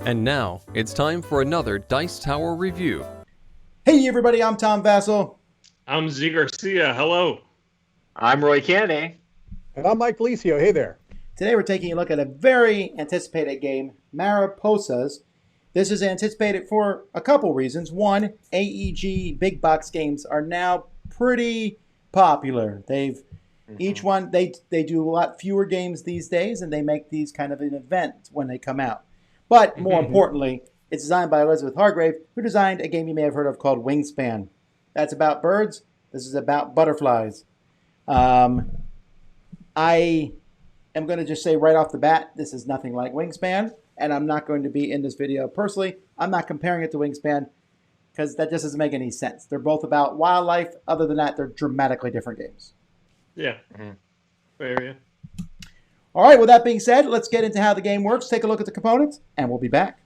And now, it's time for another Dice Tower review. Hey everybody, I'm Tom Vassell. I'm Z Garcia. Hello. I'm Roy Kennedy. And I'm Mike Licio. Hey there. Today we're taking a look at a very anticipated game, Mariposas. This is anticipated for a couple reasons. One, AEG big box games are now pretty popular. Each one, they do a lot fewer games these days, and they make these kind of an event when they come out. But more importantly, it's designed by Elizabeth Hargrave, who designed a game you may have heard of called Wingspan. That's about birds. This is about butterflies. I am going to just say right off the bat, this is nothing like Wingspan, and I'm not going to be in this video personally. I'm not comparing it to Wingspan because that just doesn't make any sense. They're both about wildlife. Other than that, they're dramatically different games. Yeah. Fair, yeah. All right, with that being said, let's get into how the game works, take a look at the components, and we'll be back.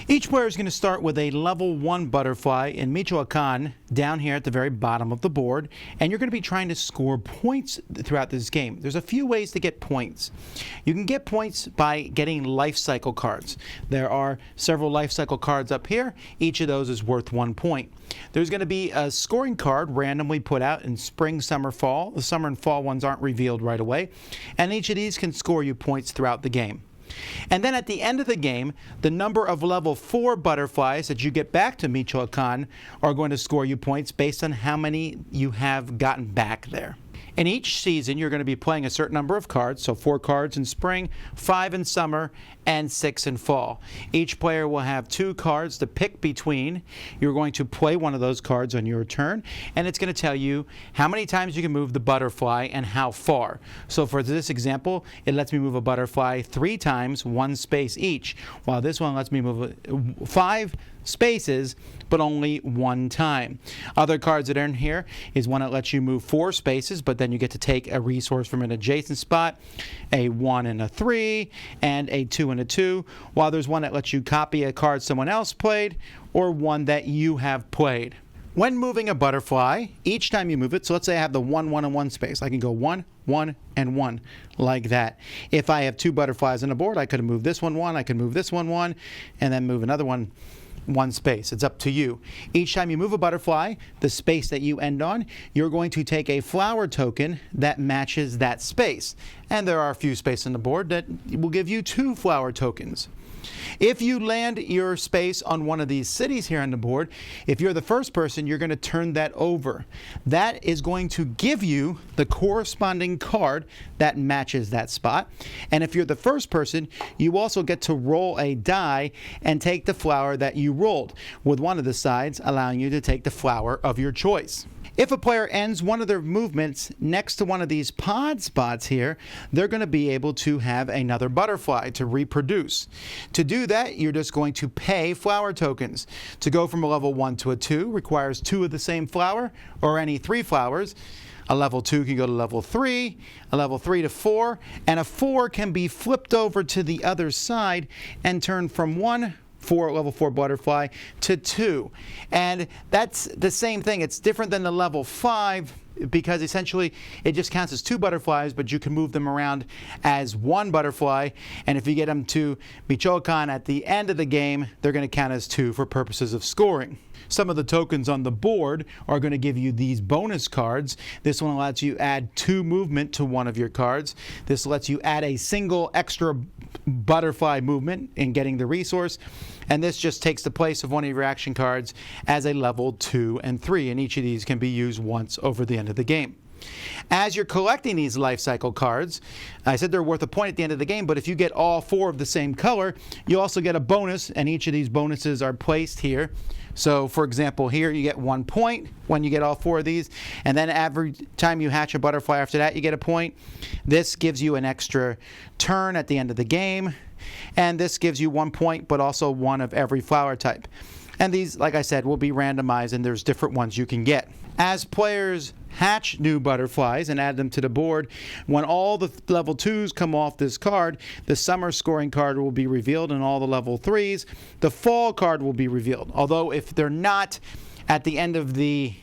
Each player is going to start with a level 1 butterfly in Michoacan down here at the very bottom of the board, and you're going to be trying to score points throughout this game. There's a few ways to get points. You can get points by getting life cycle cards. There are several life cycle cards up here. Each of those is worth 1 point. There's going to be a scoring card randomly put out in spring, summer, fall. The summer and fall ones aren't revealed right away, and each of these can score you points throughout the game. And then at the end of the game, the number of level 4 butterflies that you get back to Michoacan are going to score you points based on how many you have gotten back there. In each season, you're going to be playing a certain number of cards, so 4 cards in spring, 5 in summer, and 6 in fall. Each player will have 2 cards to pick between. You're going to play one of those cards on your turn, and it's going to tell you how many times you can move the butterfly and how far. So for this example, it lets me move a butterfly 3 times, 1 space each, while this one lets me move 5 spaces, but only 1 time. Other cards that are in here is one that lets you move 4 spaces, but then you get to take a resource from an adjacent spot, a 1 and a 3, and a 2 and a 2, while there's one that lets you copy a card someone else played, or one that you have played. When moving a butterfly, each time you move it, so let's say I have the 1, 1, and 1 space, I can go 1, 1, and 1, like that. If I have 2 butterflies on the board, I could move this one 1, I could move this one 1, and then move another one 1 space. It's up to you. Each time you move a butterfly, the space that you end on, you're going to take a flower token that matches that space. And there are a few spaces on the board that will give you 2 flower tokens. If you land your space on one of these cities here on the board, if you're the first person, you're going to turn that over. That is going to give you the corresponding card that matches that spot. And if you're the first person, you also get to roll a die and take the flower that you rolled, with one of the sides allowing you to take the flower of your choice. If a player ends one of their movements next to one of these pod spots here, they're going to be able to have another butterfly to reproduce. To do that, you're just going to pay flower tokens. To go from a level 1 to a 2 requires 2 of the same flower, or any 3 flowers. A level 2 can go to level 3, a level 3 to 4, and a 4 can be flipped over to the other side and turn from 1 level 4 butterfly to 2. And that's the same thing. It's different than the level 5 because essentially it just counts as 2 butterflies, but you can move them around as 1 butterfly. And if you get them to Michoacan at the end of the game, they're going to count as 2 for purposes of scoring. Some of the tokens on the board are going to give you these bonus cards. This one lets you add 2 movement to one of your cards. This lets you add a single extra butterfly movement in getting the resource. And this just takes the place of one of your action cards as a level 2 and 3. And each of these can be used once over the end of the game. As you're collecting these life cycle cards, I said they're worth a point at the end of the game, but if you get all 4 of the same color, you also get a bonus, and each of these bonuses are placed here. So, for example, here you get 1 point when you get all 4 of these, and then every time you hatch a butterfly after that, you get a point. This gives you an extra turn at the end of the game, and this gives you 1 point, but also 1 of every flower type. And these, like I said, will be randomized, and there's different ones you can get. As players hatch new butterflies and add them to the board, when all the level 2s come off this card, the summer scoring card will be revealed, and all the level 3s, the fall card will be revealed. Although if they're not at the end of the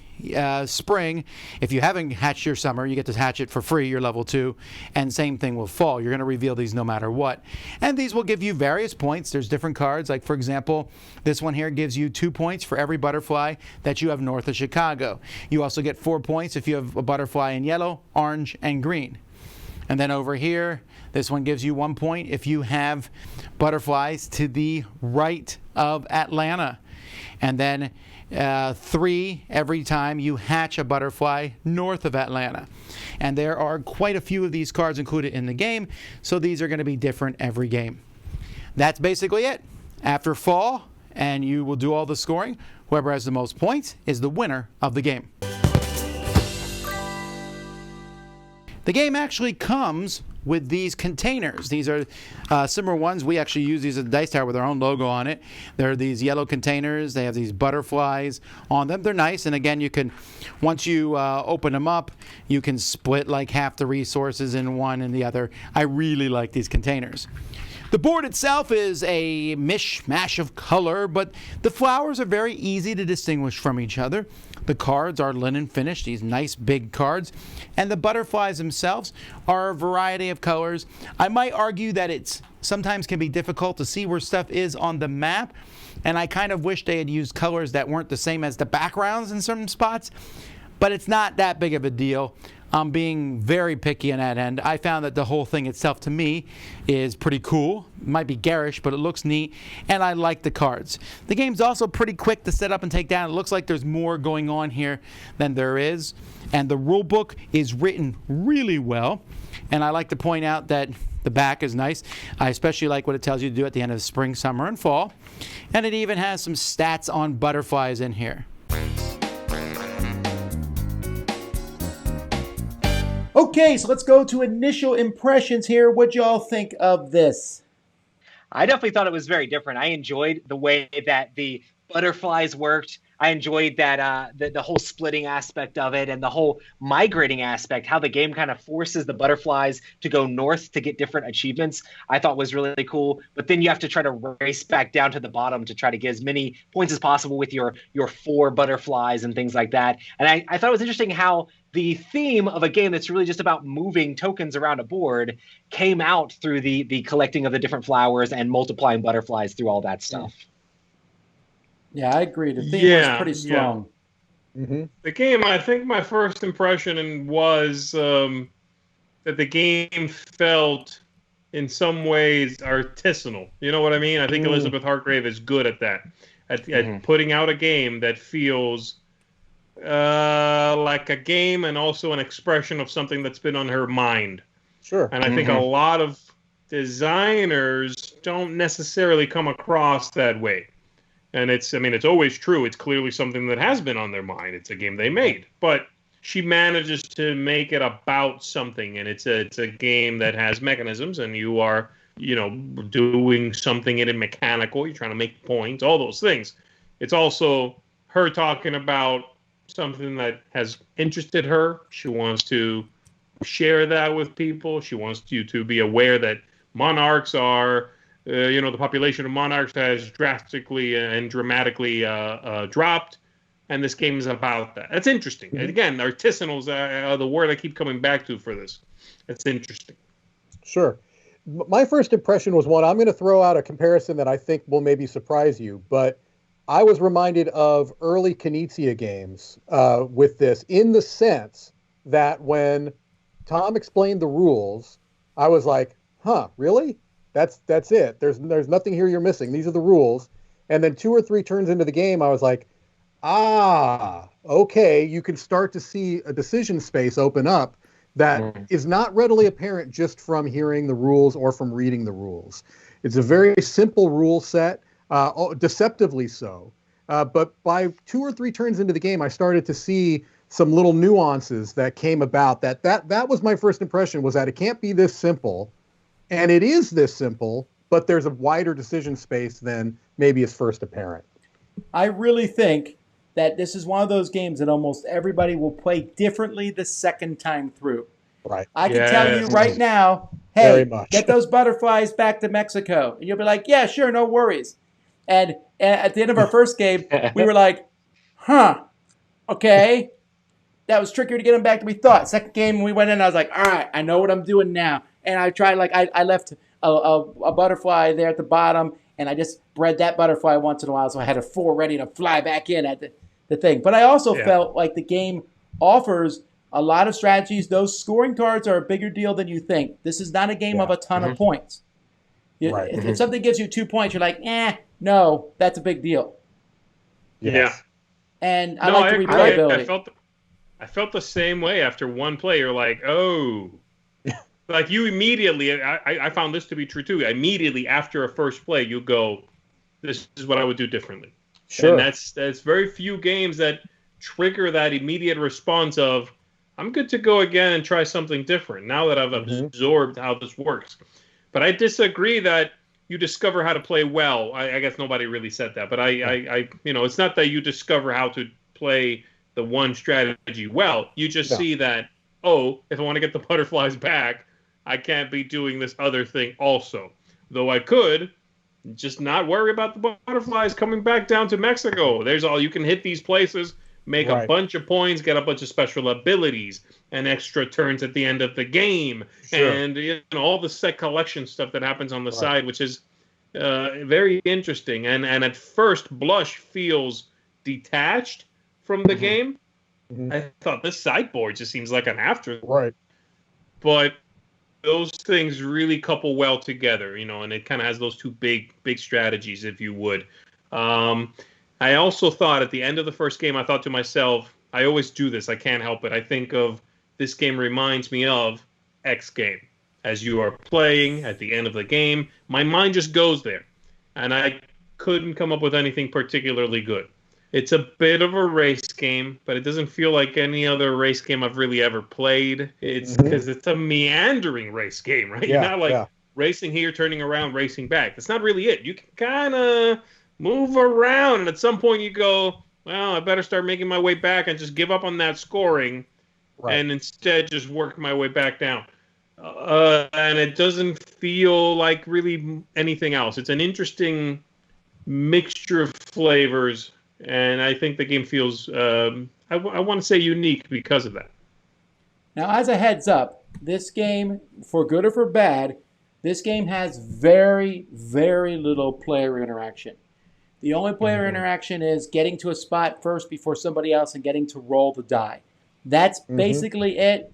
spring, if you haven't hatched your summer, you get to hatch it for free, your level 2, and same thing with fall. You're going to reveal these no matter what. And these will give you various points. There's different cards, like for example, this one here gives you 2 points for every butterfly that you have north of Chicago. You also get 4 points if you have a butterfly in yellow, orange, and green. And then over here, this one gives you 1 point if you have butterflies to the right of Atlanta. And then 3 every time you hatch a butterfly north of Atlanta. And there are quite a few of these cards included in the game, so these are going to be different every game. That's basically it. After fall, and you will do all the scoring, whoever has the most points is the winner of the game. The game actually comes with these containers. These are similar ones. We actually use these at the Dice Tower with our own logo on it. They're these yellow containers. They have these butterflies on them. They're nice. And again, you can, once you open them up, you can split like half the resources in one and the other. I really like these containers. The board itself is a mishmash of color, but the flowers are very easy to distinguish from each other. The cards are linen finished, these nice big cards, and the butterflies themselves are a variety of colors. I might argue that it's sometimes can be difficult to see where stuff is on the map, and I kind of wish they had used colors that weren't the same as the backgrounds in certain spots, but it's not that big of a deal. I'm being very picky on that end. I found that the whole thing itself, to me, is pretty cool. It might be garish, but it looks neat, and I like the cards. The game's also pretty quick to set up and take down. It looks like there's more going on here than there is, and the rule book is written really well, and I like to point out that the back is nice. I especially like what it tells you to do at the end of spring, summer, and fall, and it even has some stats on butterflies in here. Okay, so let's go to initial impressions here. What'd y'all think of this? I definitely thought it was very different. I enjoyed the way that the butterflies worked. I enjoyed that the whole splitting aspect of it and the whole migrating aspect, how the game kind of forces the butterflies to go north to get different achievements, I thought was really cool. But then you have to try to race back down to the bottom to try to get as many points as possible with your 4 butterflies and things like that. And I thought it was interesting how the theme of a game that's really just about moving tokens around a board came out through the collecting of the different flowers and multiplying butterflies through all that stuff. Yeah, I agree. The theme was pretty strong. Yeah. Mm-hmm. The game, I think my first impression was that the game felt in some ways artisanal. You know what I mean? I think Elizabeth Hargrave is good at that, at putting out a game that feels like a game and also an expression of something that's been on her mind. Sure. And I think a lot of designers don't necessarily come across that way. And it's always true. It's clearly something that has been on their mind. It's a game they made. But she manages to make it about something. And it's a game that has mechanisms, and you are, doing something in it mechanical. You're trying to make points, all those things. It's also her talking about something that has interested her. She wants to share that with people. She wants you to be aware that monarchs are... the population of monarchs has drastically and dramatically dropped, and this game is about that. That's interesting. And again, artisanal is the word I keep coming back to for this. It's interesting. Sure. My first impression was one. I'm going to throw out a comparison that I think will maybe surprise you, but I was reminded of early Knizia games with this, in the sense that when Tom explained the rules, I was like, huh, really? That's it. There's nothing here you're missing. These are the rules. And then 2 or 3 turns into the game, I was like, okay, you can start to see a decision space open up that is not readily apparent just from hearing the rules or from reading the rules. It's a very simple rule set, deceptively so. But by 2 or 3 turns into the game, I started to see some little nuances that came about. That was my first impression, was that it can't be this simple. And it is this simple, but there's a wider decision space than maybe is first apparent. I really think that this is one of those games that almost everybody will play differently the second time through. Right. I can tell you Yes. right now, Very hey, much. get those butterflies back to Mexico. And you'll be like, yeah, sure, no worries. And at the end of our first game, we were like, huh, okay. That was trickier to get them back than we thought. Second game, we went in, I was like, all right, I know what I'm doing now. And I tried, like, I left a butterfly there at the bottom, and I just bred that butterfly once in a while, so I had a 4 ready to fly back in at the thing. But I also felt like the game offers a lot of strategies. Those scoring cards are a bigger deal than you think. This is not a game of a ton of points. Right. If something gives you 2 points, you're like, no, that's a big deal. Yeah. And I like the agree. replayability. I felt the same way after one play. You're like, oh. Like you immediately, I found this to be true too. Immediately after a first play, you go, this is what I would do differently. Sure. And that's very few games that trigger that immediate response of, I'm good to go again and try something different now that I've absorbed how this works. But I disagree that you discover how to play well. I guess nobody really said that, but I it's not that you discover how to play the one strategy well. You just see that, if I want to get the butterflies back, I can't be doing this other thing also. Though I could just not worry about the butterflies coming back down to Mexico. There's all you can hit these places, make a bunch of points, get a bunch of special abilities and extra turns at the end of the game, and all the set collection stuff that happens on the side, which is very interesting. And at first blush feels detached from the game. I thought this sideboard just seems like an afterthought. Right. But those things really couple well together, and it kind of has those two big strategies, if you would. I also thought at the end of the first game, I thought to myself, I always do this, I can't help it. I think of this game reminds me of X game. As you are playing at the end of the game, my mind just goes there. And I couldn't come up with anything particularly good. It's a bit of a race game, but it doesn't feel like any other race game I've really ever played. It's because it's a meandering race game, right? You're not like racing here, turning around, racing back. That's not really it. You can kind of move around, and at some point you go, well, I better start making my way back and just give up on that scoring and instead just work my way back down. And it doesn't feel like really anything else. It's an interesting mixture of flavors. And I think the game feels, I want to say unique because of that. Now, as a heads up, this game, for good or for bad, this game has very, very little player interaction. The only player interaction is getting to a spot first before somebody else and getting to roll the die. That's basically it.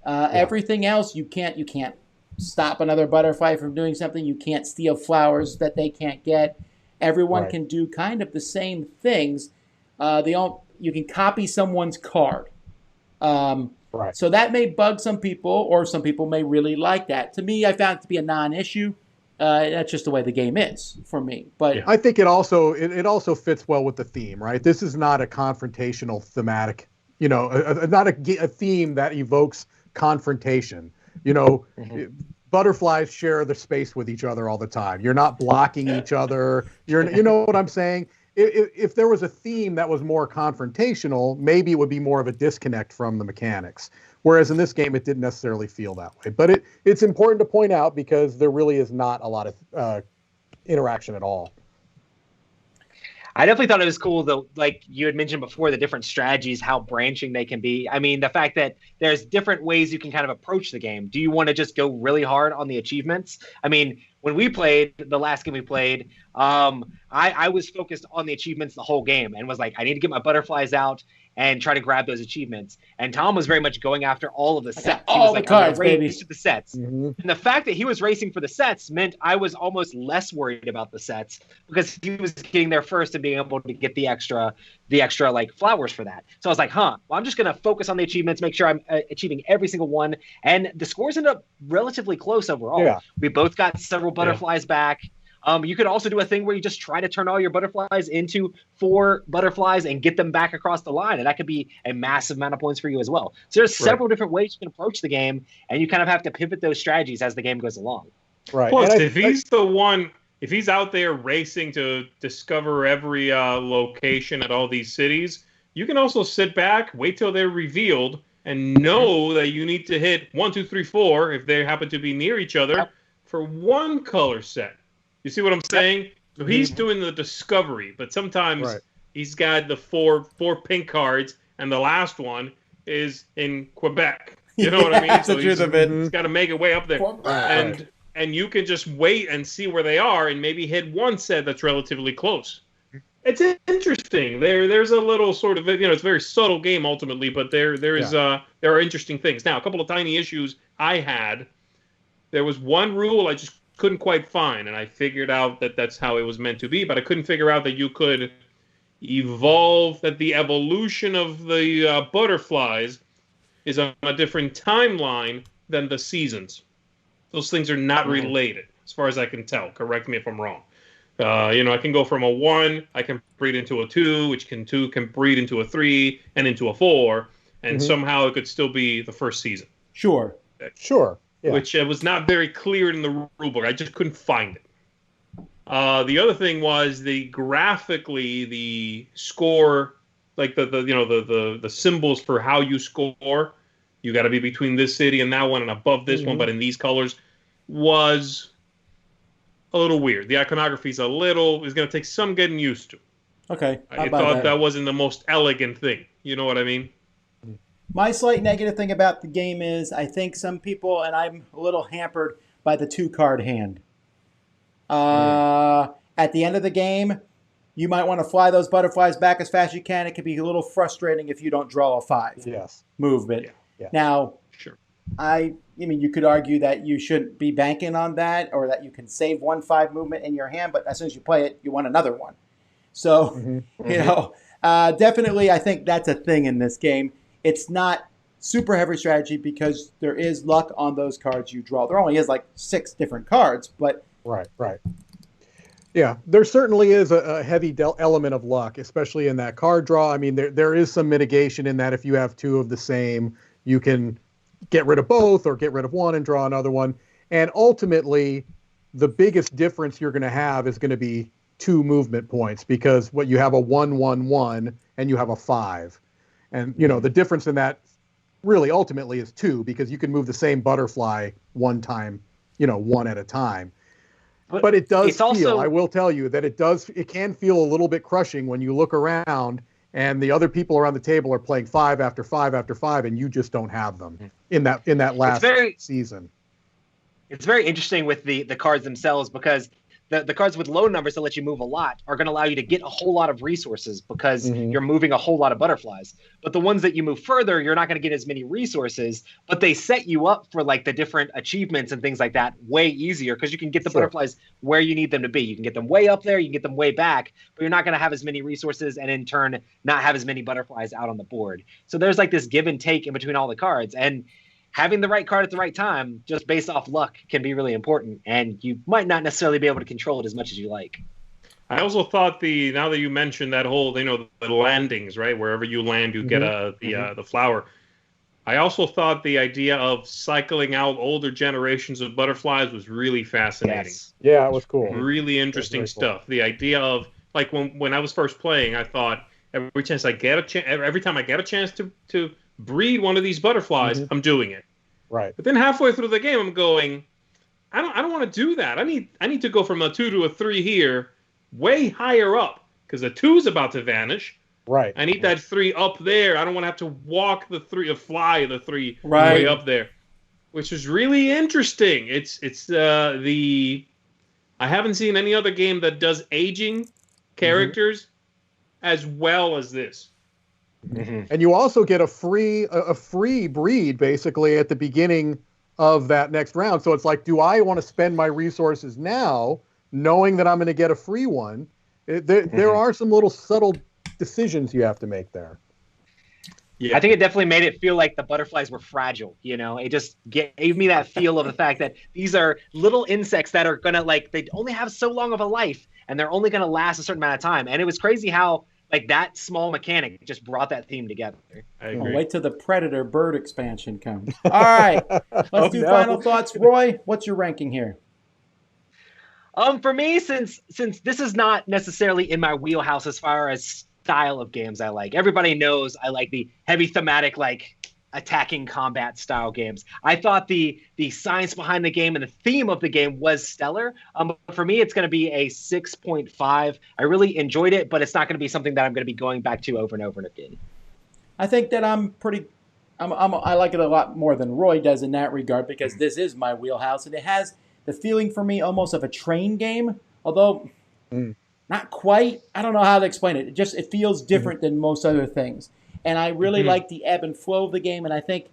Everything else, you can't stop another butterfly from doing something. You can't steal flowers that they can't get. Everyone can do kind of the same things. You can copy someone's card. So that may bug some people, or some people may really like that. To me, I found it to be a non-issue. That's just the way the game is for me. But I think it also fits well with the theme, right? This is not a confrontational thematic, not a theme that evokes confrontation. Butterflies share the space with each other all the time. You're not blocking each other. You know what I'm saying? If there was a theme that was more confrontational, maybe it would be more of a disconnect from the mechanics. Whereas in this game, it didn't necessarily feel that way. But it's important to point out because there really is not a lot of interaction at all. I definitely thought it was cool, though, like you had mentioned before, the different strategies, how branching they can be. I mean, the fact that there's different ways you can kind of approach the game. Do you want to just go really hard on the achievements? I mean, when we played, the last game we played, I was focused on the achievements the whole game and was like, I need to get my butterflies out and try to grab those achievements. And Tom was very much going after all of the sets. He was like, cards, baby. To the sets. And the fact that he was racing for the sets meant I was almost less worried about the sets because he was getting there first and being able to get the extra like flowers for that. So I was like, well, I'm just going to focus on the achievements, make sure I'm achieving every single one. And the scores ended up relatively close overall. Yeah. We both got several butterflies back. You could also do a thing where you just try to turn all your butterflies into 4 butterflies and get them back across the line. And that could be a massive amount of points for you as well. So there's several different ways you can approach the game, and you kind of have to pivot those strategies as the game goes along. Right. Plus, if he's the one if he's out there racing to discover every location at all these cities, you can also sit back, wait till they're revealed, and know that you need to hit 1, 2, 3, 4 if they happen to be near each other for one color set. You see what I'm saying? So he's doing the discovery, but sometimes he's got the four pink cards, and the last one is in Quebec. You know what I mean? So he's got to make it way up there, and you can just wait and see where they are, and maybe hit one set that's relatively close. It's interesting. There's a little sort of, it's a very subtle game ultimately, but there are interesting things. Now, a couple of tiny issues I had. There was one rule I just couldn't quite find, and I figured out that that's how it was meant to be, but I couldn't figure out that you could evolve, that the evolution of the butterflies is on a different timeline than the seasons. Those things are not related, as far as I can tell. Correct me if I'm wrong. I can go from a 1, I can breed into a 2, which can breed into a 3 and into a 4, and somehow it could still be the first season. Sure. Yeah. Which was not very clear in the rulebook. I just couldn't find it. The other thing was graphically the score, like the symbols for how you score. You got to be between this city and that one and above this one, but in these colors, was a little weird. The iconography is going to take some getting used to. Okay. I thought that wasn't the most elegant thing. You know what I mean? My slight negative thing about the game is I think some people, and I'm a little hampered by the 2-card hand. At the end of the game, you might want to fly those butterflies back as fast as you can. It can be a little frustrating if you don't draw a 5 movement. Yeah. Now, sure. You could argue that you shouldn't be banking on that, or that you can save 1 5 movement in your hand, but as soon as you play it, you want another one. So, definitely I think that's a thing in this game. It's not super heavy strategy because there is luck on those cards you draw. There only is like 6 different cards, but... Right. Yeah, there certainly is a heavy element of luck, especially in that card draw. I mean, there is some mitigation in that if you have 2 of the same, you can get rid of both or get rid of one and draw another one. And ultimately, the biggest difference you're going to have is going to be 2 movement points, because you have a 1-1-1 and you have a 5. And, the difference in that really ultimately is 2, because you can move the same butterfly one time, one at a time. But it does feel, I will tell you that it can feel a little bit crushing when you look around and the other people around the table are playing 5 after 5 after 5, and you just don't have them in that last season. It's very interesting with the cards themselves, because the cards with low numbers that let you move a lot are going to allow you to get a whole lot of resources because you're moving a whole lot of butterflies. But the ones that you move further, you're not going to get as many resources, but they set you up for like the different achievements and things like that way easier, because you can get the butterflies where you need them to be. You can get them way up there, you can get them way back, but you're not going to have as many resources and in turn not have as many butterflies out on the board. So there's like this give and take in between all the cards, and having the right card at the right time, just based off luck, can be really important, and you might not necessarily be able to control it as much as you like. I also thought now that you mentioned that whole, the landings, right? Wherever you land, you get the flower. I also thought the idea of cycling out older generations of butterflies was really fascinating. Yes. Yeah, it was cool. Really interesting stuff. Cool. The idea of, like, when I was first playing, I thought every time I get a chance to breed one of these butterflies, I'm doing it. Right. But then halfway through the game, I'm going, I don't want to do that. I need to go from a 2 to a 3 here, way higher up, because the 2 is about to vanish. Right. I need that 3 up there. I don't want to have to walk the 3 or fly the 3 way up there, which is really interesting. I haven't seen any other game that does aging characters as well as this. And you also get a free breed basically at the beginning of that next round. So it's like, do I want to spend my resources now, knowing that I'm going to get a free one? There are some little subtle decisions you have to make there. Yeah. I think it definitely made it feel like the butterflies were fragile. It just gave me that feel of the fact that these are little insects that are going to, they only have so long of a life, and they're only going to last a certain amount of time. And it was crazy how, that small mechanic just brought that theme together. Wait till the Predator bird expansion comes. All right, let's do final thoughts. Roy, what's your ranking here? For me, since this is not necessarily in my wheelhouse as far as style of games I like. Everybody knows I like the heavy thematic, like attacking combat style games. I thought the science behind the game and the theme of the game was stellar. For me, it's going to be a 6.5. I really enjoyed it, but it's not going to be something that I'm going to be going back to over and over again. I think that I like it a lot more than Roy does in that regard because this is my wheelhouse, and it has the feeling for me almost of a train game, although not quite. I don't know how to explain it. It feels different than most other things. And I really like the ebb and flow of the game, and I think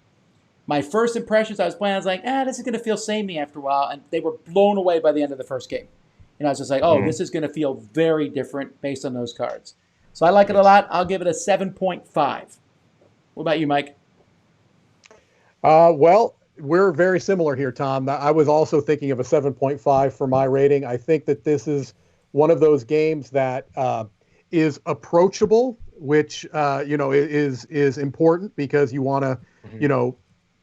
my first impressions, I was playing, I was like, this is going to feel samey after a while, and they were blown away by the end of the first game. And I was just like, this is going to feel very different based on those cards. So I like it a lot. I'll give it a 7.5. What about you, Mike? Well, we're very similar here, Tom. I was also thinking of a 7.5 for my rating. I think that this is one of those games that is approachable, which is important because you want to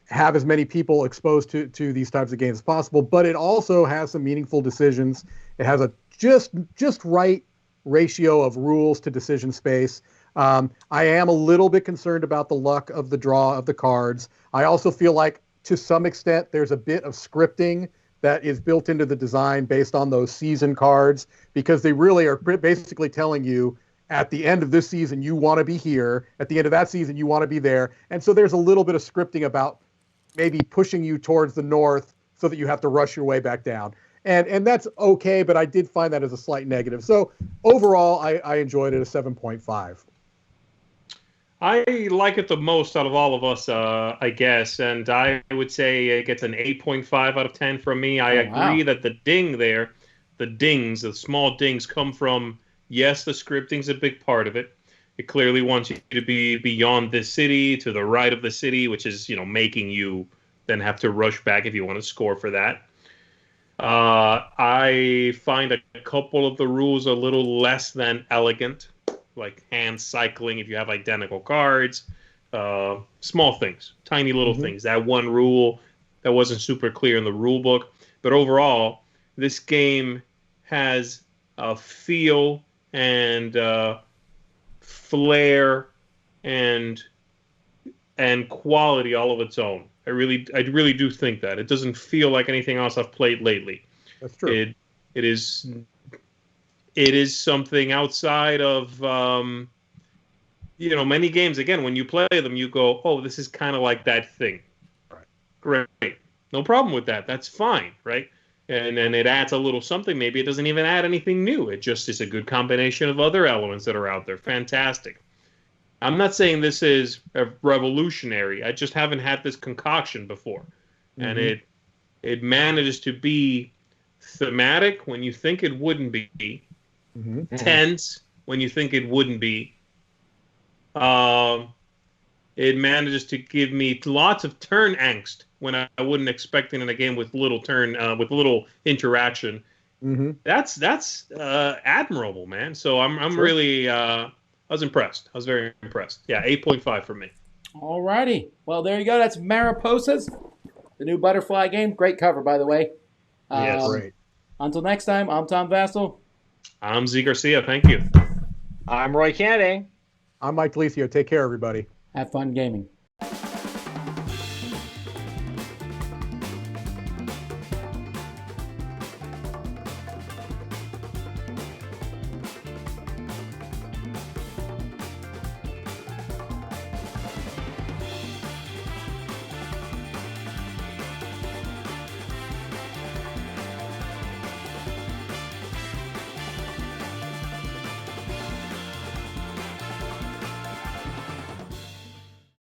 have as many people exposed to these types of games as possible. But it also has some meaningful decisions. It has a just right ratio of rules to decision space. I am a little bit concerned about the luck of the draw of the cards. I also feel like to some extent there's a bit of scripting that is built into the design based on those season cards, because they really are basically telling you at the end of this season you want to be here, at the end of that season you want to be there. And so there's a little bit of scripting about maybe pushing you towards the north so that you have to rush your way back down. And that's okay, but I did find that as a slight negative. So overall, I enjoyed it, a 7.5. I like it the most out of all of us, I guess, and I would say it gets an 8.5 out of 10 from me. I agree that the small dings come from, yes, the scripting's a big part of it. It clearly wants you to be beyond this city, to the right of the city, which is, making you then have to rush back if you want to score for that. I find a couple of the rules a little less than elegant, like hand cycling if you have identical cards, small things, tiny little things. That one rule that wasn't super clear in the rule book. But overall, this game has a feel and flair and quality all of its own. I really do think that. It doesn't feel like anything else I've played lately. That's true. It is something outside of, many games. Again, when you play them, you go, oh, this is kind of like that thing. Right. Great. No problem with that. That's fine, right? And then it adds a little something. Maybe it doesn't even add anything new. It just is a good combination of other elements that are out there. Fantastic. I'm not saying this is revolutionary. I just haven't had this concoction before. And it manages to be thematic when you think it wouldn't be. Tense when you think it wouldn't be. It manages to give me lots of turn angst when I wouldn't expect it in a game with little interaction. That's admirable, man. So I'm really I was impressed. I was very impressed. Yeah, 8.5 for me. All righty. Well, there you go. That's Mariposas, the new butterfly game. Great cover, by the way. Yes. Great. Until next time, I'm Tom Vastel. I'm Z Garcia. Thank you. I'm Roy Kennedy. I'm Mike Delicio. Take care, everybody. Have fun gaming.